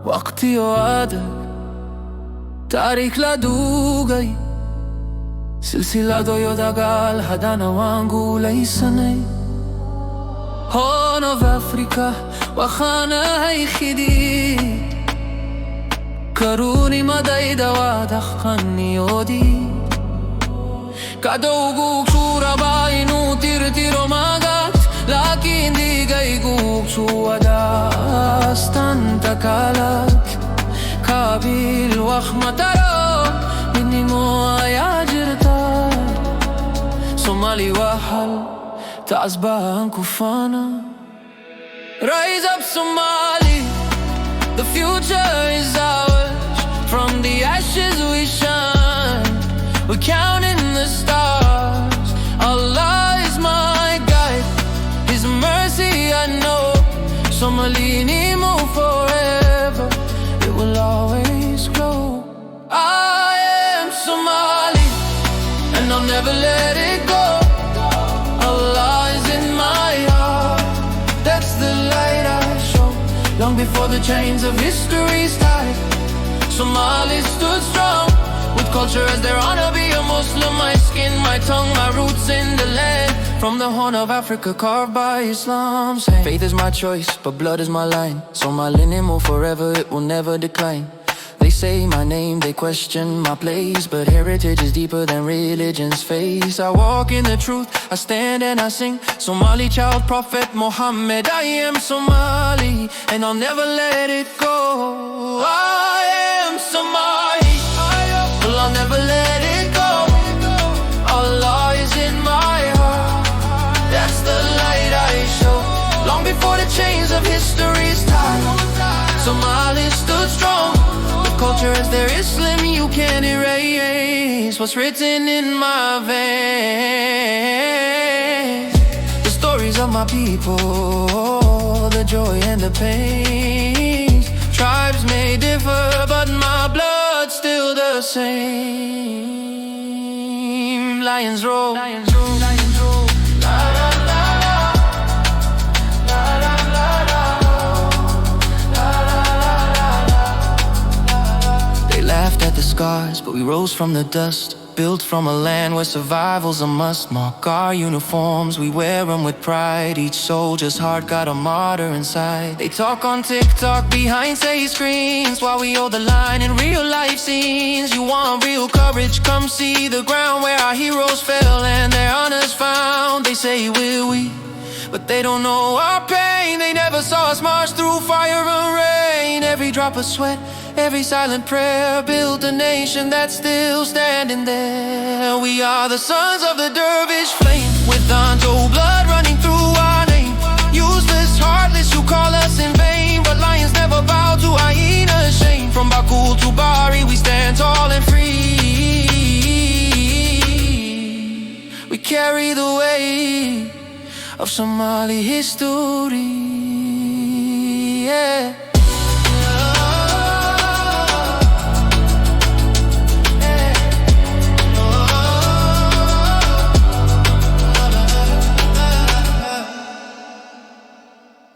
Waqtiyo adag taariikh la duugay silsilado dagaal hadana waan guulaysanay Horn of Africa waxaan ahay xidid karuni madayda waa dhaqanniyoodii kadowgu suurabaa inuu tirtiro magac laakiin digaygu suwadaastanta kalak kaabil wax mataro midnimo ayaa jirta Somali waa hal taas baan ku faana Rise up Somali, the future is ours. From the ashes we shine, we're counting the stars. Allah is my guide, His mercy I know. Somali nimo forever, it will always glow. I am Somali, and I'll never let it go. Allah is in my heart, that's the light I show. Long before the chains of history's tied, Somalis stood strong, with culture as their honor. Be a Muslim, my skin, my tongue, my roots in the land. From the Horn of Africa, carved by Islam's hand. Faith is my choice, but blood is my line. Somali nimo forever, it will never decline. They say my name, they question my place, but heritage is deeper than religion's face. I walk in the truth, I stand and I sing. Somali child prophet Muhammad, I am Somali, and I'll never let it go. I am Somali, well I'll never let it go. Allah is in my heart, that's the light I show. Long before the chains of history's tied, Somalis stood strong, culture as their Islam. You can't erase what's written in my veins. The stories of my people, the joy and the pain. Tribes may differ, but my blood's still the same. Lions roar, lions roar, lions roar. La la la la, la la la la, la la la la. They laughed at the scars, but we rose from the dust. Built from a land where survival's a must. Mark our uniforms, we wear them with pride. Each soldier's heart got a martyr inside. They talk on TikTok behind say screens, while we hold the line in real life scenes. You want real courage, come see the ground where our heroes fell and their honors found. They say we're weak, but they don't know our pain. They never saw us march through fire and rain. Every drop of sweat, every silent prayer built a nation that's still standing there. We are the sons of the dervish flame, with untold blood running through our name. Useless, heartless, you call us in vain, but lions never bow to hyena's shame. From Baku to Bari, we stand tall and free. We carry the weight of Somali history, yeah.